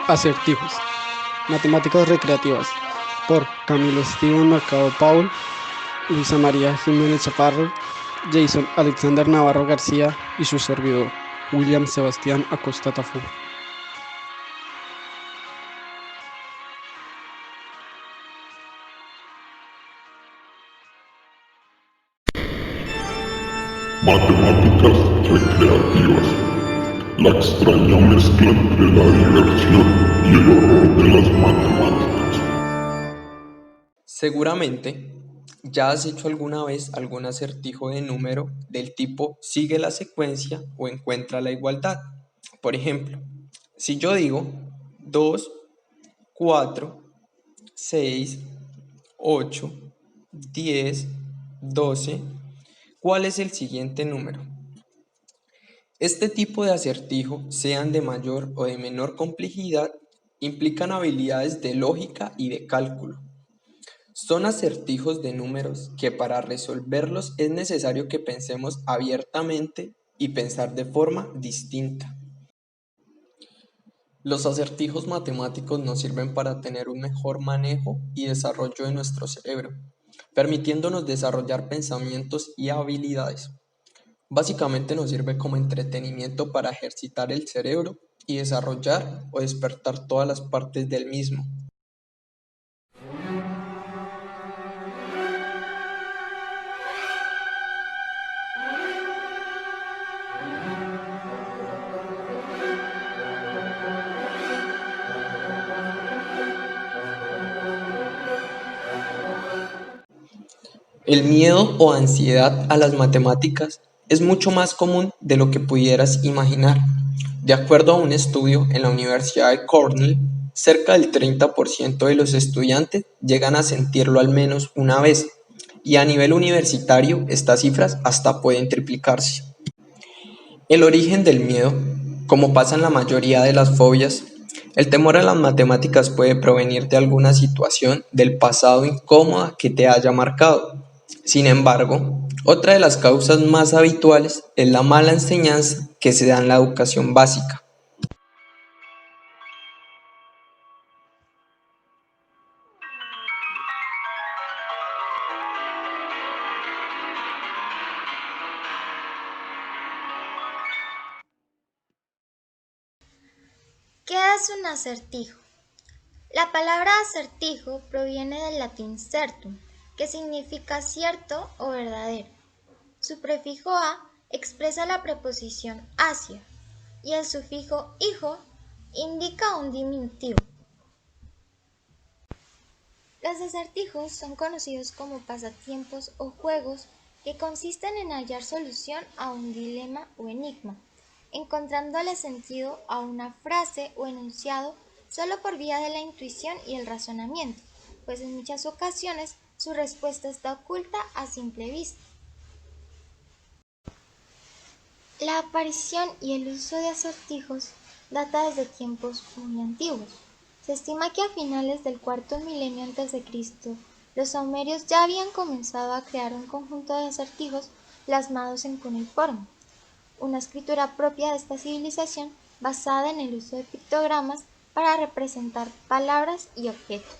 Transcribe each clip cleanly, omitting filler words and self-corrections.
Acertijos. Matemáticas recreativas. Por Camilo Steven Mercado Paul, Luisa María Jiménez Chaparro, Jason Alexander Navarro García y su servidor, William Sebastián Acosta Tafú. Matemáticas recreativas. La extraña mezcla entre la diversión y el horror de las matemáticas. Seguramente ya has hecho alguna vez algún acertijo de número del tipo sigue la secuencia o encuentra la igualdad. Por ejemplo, si yo digo 2, 4, 6, 8, 10, 12, ¿cuál es el siguiente número? Este tipo de acertijo, sean de mayor o de menor complejidad, implican habilidades de lógica y de cálculo. Son acertijos de números que para resolverlos es necesario que pensemos abiertamente y pensar de forma distinta. Los acertijos matemáticos nos sirven para tener un mejor manejo y desarrollo de nuestro cerebro, permitiéndonos desarrollar pensamientos y habilidades. Básicamente nos sirve como entretenimiento para ejercitar el cerebro y desarrollar o despertar todas las partes del mismo. El miedo o ansiedad a las matemáticas es mucho más común de lo que pudieras imaginar. De acuerdo a un estudio en la Universidad de Cornell, cerca del 30% de los estudiantes llegan a sentirlo al menos una vez, y a nivel universitario estas cifras hasta pueden triplicarse. El origen del miedo, como pasa en la mayoría de las fobias, el temor a las matemáticas puede provenir de alguna situación del pasado incómoda que te haya marcado. Sin embargo, otra de las causas más habituales es la mala enseñanza que se da en la educación básica. ¿Qué es un acertijo? La palabra acertijo proviene del latín certum, que significa cierto o verdadero. Su prefijo a expresa la preposición hacia y el sufijo hijo indica un diminutivo. Los acertijos son conocidos como pasatiempos o juegos que consisten en hallar solución a un dilema o enigma, encontrándole sentido a una frase o enunciado solo por vía de la intuición y el razonamiento, pues en muchas ocasiones su respuesta está oculta a simple vista. La aparición y el uso de acertijos data desde tiempos muy antiguos. Se estima que a finales del cuarto milenio antes de Cristo, los sumerios ya habían comenzado a crear un conjunto de acertijos plasmados en cuneiforme, una escritura propia de esta civilización basada en el uso de pictogramas para representar palabras y objetos.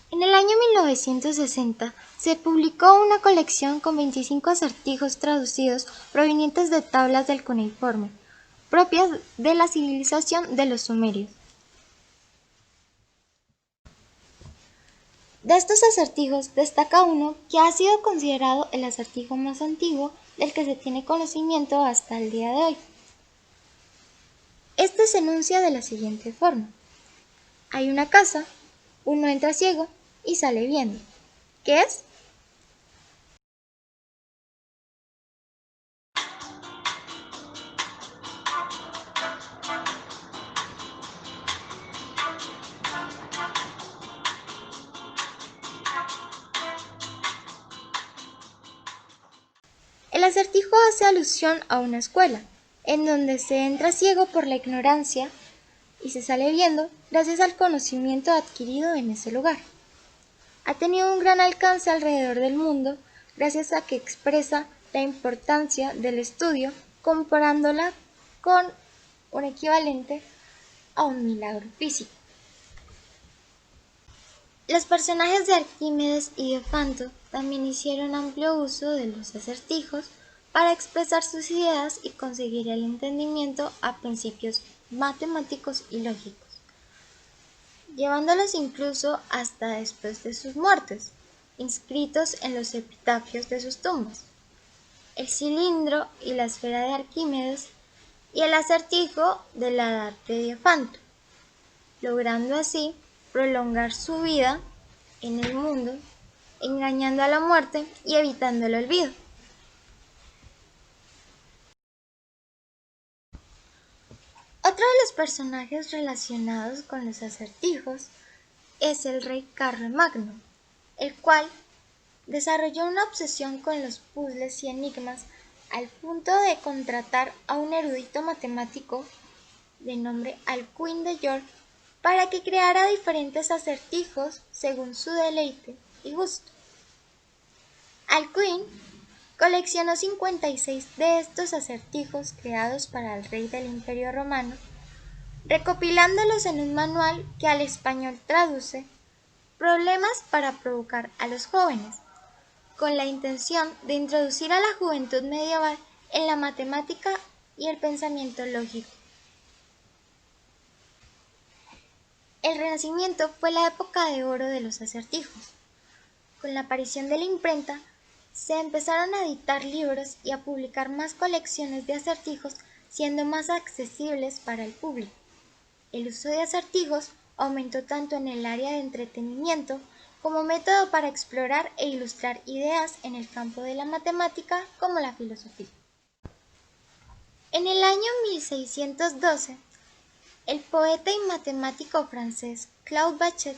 En el año 1960 se publicó una colección con 25 acertijos traducidos provenientes de tablas del cuneiforme, propias de la civilización de los sumerios. De estos acertijos destaca uno que ha sido considerado el acertijo más antiguo del que se tiene conocimiento hasta el día de hoy. Este se enuncia de la siguiente forma: hay una casa, uno entra ciego y sale viendo. ¿Qué es? El acertijo hace alusión a una escuela, en donde se entra ciego por la ignorancia y se sale viendo gracias al conocimiento adquirido en ese lugar. Ha tenido un gran alcance alrededor del mundo gracias a que expresa la importancia del estudio comparándola con un equivalente a un milagro físico. Los personajes de Arquímedes y Diofanto también hicieron amplio uso de los acertijos para expresar sus ideas y conseguir el entendimiento a principios matemáticos y lógicos, llevándolos incluso hasta después de sus muertes, inscritos en los epitafios de sus tumbas. El cilindro y la esfera de Arquímedes y el acertijo de la edad de Diofanto, logrando así prolongar su vida en el mundo, engañando a la muerte y evitando el olvido. Otro de los personajes relacionados con los acertijos es el rey Carlomagno, el cual desarrolló una obsesión con los puzzles y enigmas al punto de contratar a un erudito matemático de nombre Alcuin de York para que creara diferentes acertijos según su deleite y gusto. Alcuin coleccionó 56 de estos acertijos creados para el rey del Imperio Romano, recopilándolos en un manual que al español traduce Problemas para provocar a los jóvenes, con la intención de introducir a la juventud medieval en la matemática y el pensamiento lógico. El Renacimiento fue la época de oro de los acertijos. Con la aparición de la imprenta, se empezaron a editar libros y a publicar más colecciones de acertijos, siendo más accesibles para el público. El uso de acertijos aumentó tanto en el área de entretenimiento como método para explorar e ilustrar ideas en el campo de la matemática como la filosofía. En el año 1612, el poeta y matemático francés Claude Bachet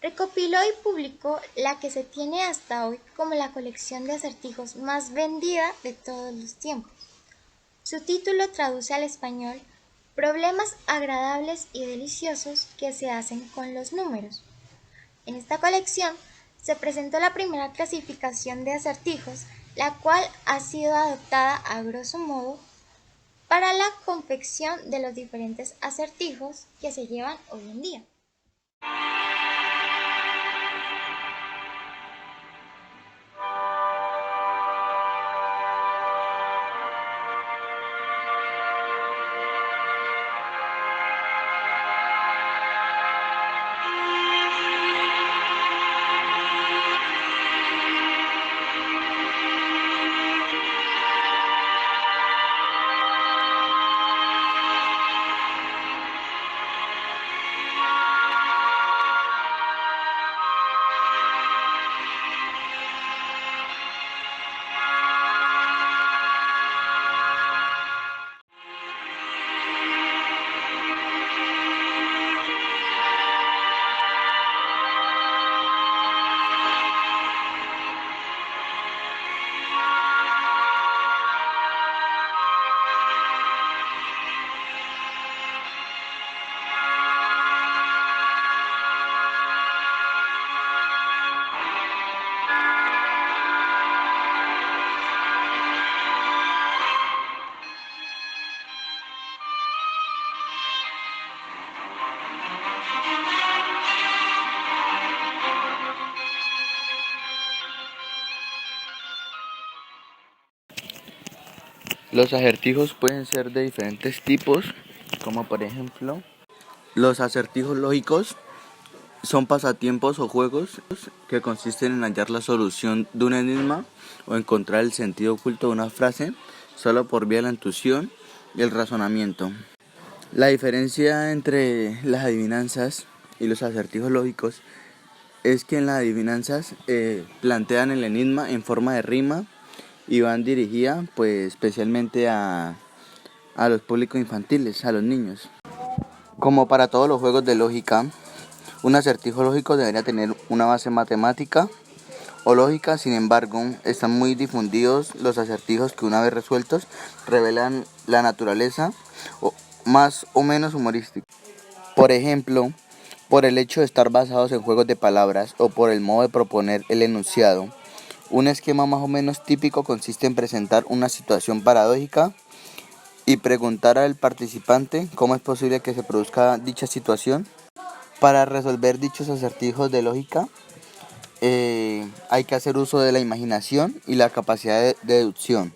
recopiló y publicó la que se tiene hasta hoy como la colección de acertijos más vendida de todos los tiempos. Su título traduce al español Problemas agradables y deliciosos que se hacen con los números. En esta colección se presentó la primera clasificación de acertijos, la cual ha sido adoptada a grosso modo para la confección de los diferentes acertijos que se llevan hoy en día. Los acertijos pueden ser de diferentes tipos, como por ejemplo, los acertijos lógicos son pasatiempos o juegos que consisten en hallar la solución de un enigma o encontrar el sentido oculto de una frase solo por vía de la intuición y el razonamiento. La diferencia entre las adivinanzas y los acertijos lógicos es que en las adivinanzas plantean el enigma en forma de rima y van dirigidas pues especialmente a los públicos infantiles, a los niños. Como para todos los juegos de lógica, un acertijo lógico debería tener una base matemática o lógica. Sin embargo, están muy difundidos los acertijos que, una vez resueltos, revelan la naturaleza más o menos humorística. Por ejemplo, por el hecho de estar basados en juegos de palabras o por el modo de proponer el enunciado. Un esquema más o menos típico consiste en presentar una situación paradójica y preguntar al participante cómo es posible que se produzca dicha situación. Para resolver dichos acertijos de lógica, hay que hacer uso de la imaginación y la capacidad de deducción.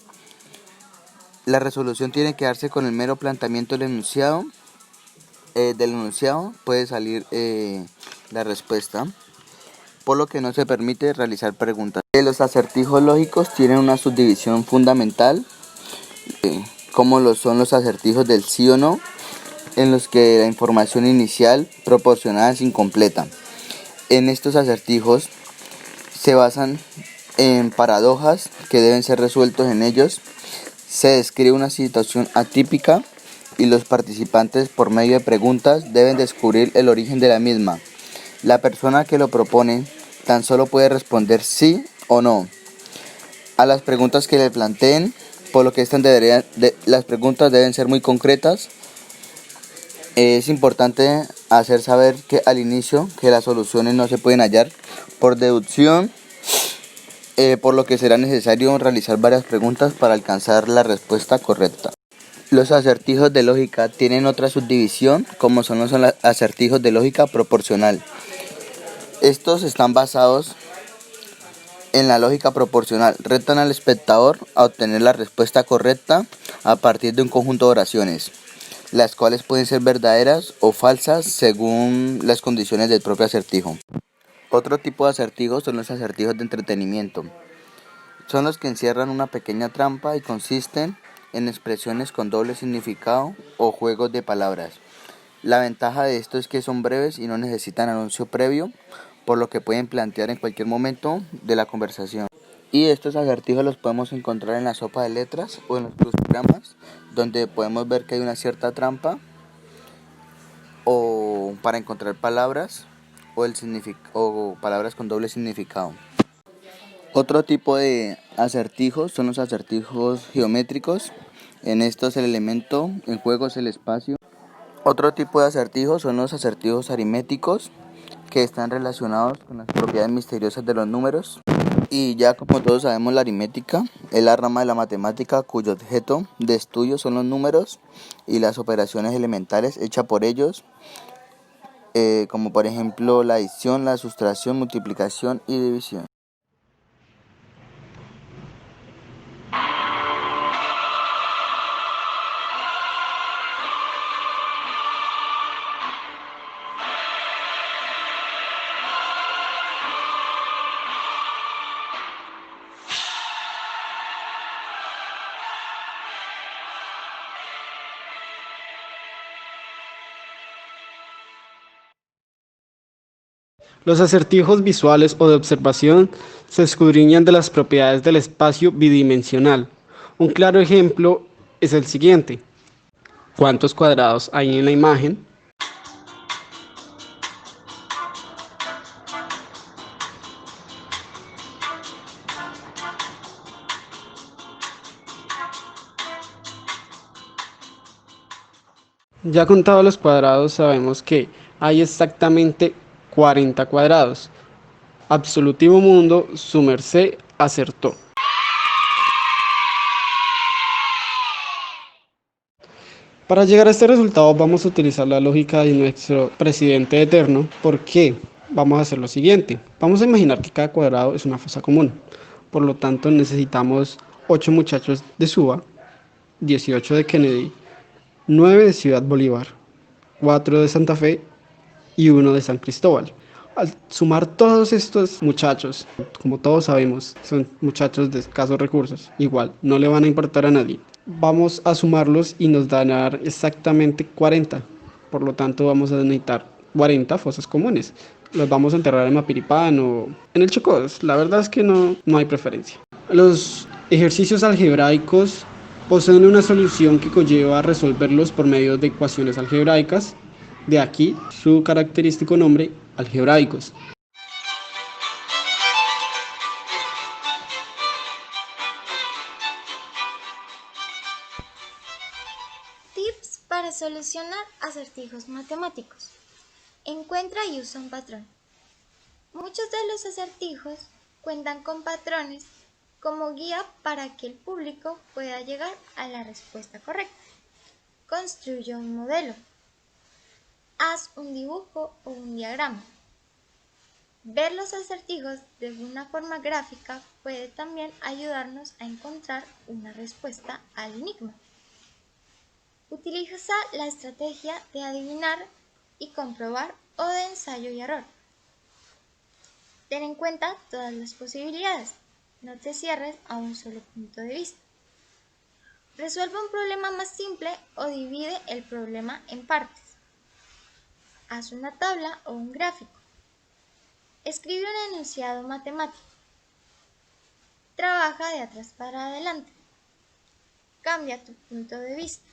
La resolución tiene que darse con el mero planteamiento del enunciado. Del enunciado puede salir la respuesta, por lo que no se permite realizar preguntas. Los acertijos lógicos tienen una subdivisión fundamental, como lo son los acertijos del sí o no, en los que la información inicial proporcionada es incompleta. En estos acertijos se basan en paradojas que deben ser resueltos en ellos. Se describe una situación atípica y los participantes, por medio de preguntas, deben descubrir el origen de la misma. La persona que lo propone tan solo puede responder sí o no a las preguntas que le planteen, por lo que las preguntas deben ser muy concretas. Es importante hacer saber que al inicio que las soluciones no se pueden hallar por deducción, por lo que será necesario realizar varias preguntas para alcanzar la respuesta correcta. Los acertijos de lógica tienen otra subdivisión, como son los acertijos de lógica proporcional. Estos están basados en la lógica proporcional. Retan al espectador a obtener la respuesta correcta a partir de un conjunto de oraciones, las cuales pueden ser verdaderas o falsas según las condiciones del propio acertijo. Otro tipo de acertijos son los acertijos de entretenimiento. Son los que encierran una pequeña trampa y consisten en expresiones con doble significado o juegos de palabras. La ventaja de esto es que son breves y no necesitan anuncio previo, por lo que pueden plantear en cualquier momento de la conversación. Y estos acertijos los podemos encontrar en la sopa de letras o en los crucigramas, donde podemos ver que hay una cierta trampa o para encontrar palabras o palabras con doble significado. Otro tipo de acertijos son los acertijos geométricos. En estos el elemento en juego es el espacio. Otro tipo de acertijos son los acertijos aritméticos, que están relacionados con las propiedades misteriosas de los números. Y ya como todos sabemos, la aritmética es la rama de la matemática cuyo objeto de estudio son los números y las operaciones elementales hechas por ellos, como por ejemplo la adición, la sustracción, multiplicación y división. Los acertijos visuales o de observación se escudriñan de las propiedades del espacio bidimensional. Un claro ejemplo es el siguiente. ¿Cuántos cuadrados hay en la imagen? Ya contados los cuadrados, sabemos que hay exactamente 40 cuadrados. Absolutivo mundo, su merced acertó. Para llegar a este resultado vamos a utilizar la lógica de nuestro presidente eterno. ¿Por qué? Vamos a hacer lo siguiente. Vamos a imaginar que cada cuadrado es una fosa común. Por lo tanto necesitamos 8 muchachos de Suba, 18 de Kennedy, 9 de Ciudad Bolívar, 4 de Santa Fe y 1 de San Cristóbal. Al sumar todos estos muchachos, como todos sabemos, son muchachos de escasos recursos, igual no le van a importar a nadie. Vamos a sumarlos y nos dan a dar exactamente 40. Por lo tanto vamos a necesitar 40 fosas comunes. Los vamos a enterrar en Mapiripán o en el Chocó. La verdad es que no hay preferencia. Los ejercicios algebraicos poseen una solución que conlleva resolverlos por medio de ecuaciones algebraicas. De aquí su característico nombre, algebraicos. Tips para solucionar acertijos matemáticos. Encuentra y usa un patrón. Muchos de los acertijos cuentan con patrones como guía para que el público pueda llegar a la respuesta correcta. Construye un modelo. Haz un dibujo o un diagrama. Ver los acertijos de una forma gráfica puede también ayudarnos a encontrar una respuesta al enigma. Utiliza la estrategia de adivinar y comprobar o de ensayo y error. Ten en cuenta todas las posibilidades. No te cierres a un solo punto de vista. Resuelve un problema más simple o divide el problema en partes. Haz una tabla o un gráfico. Escribe un enunciado matemático. Trabaja de atrás para adelante. Cambia tu punto de vista.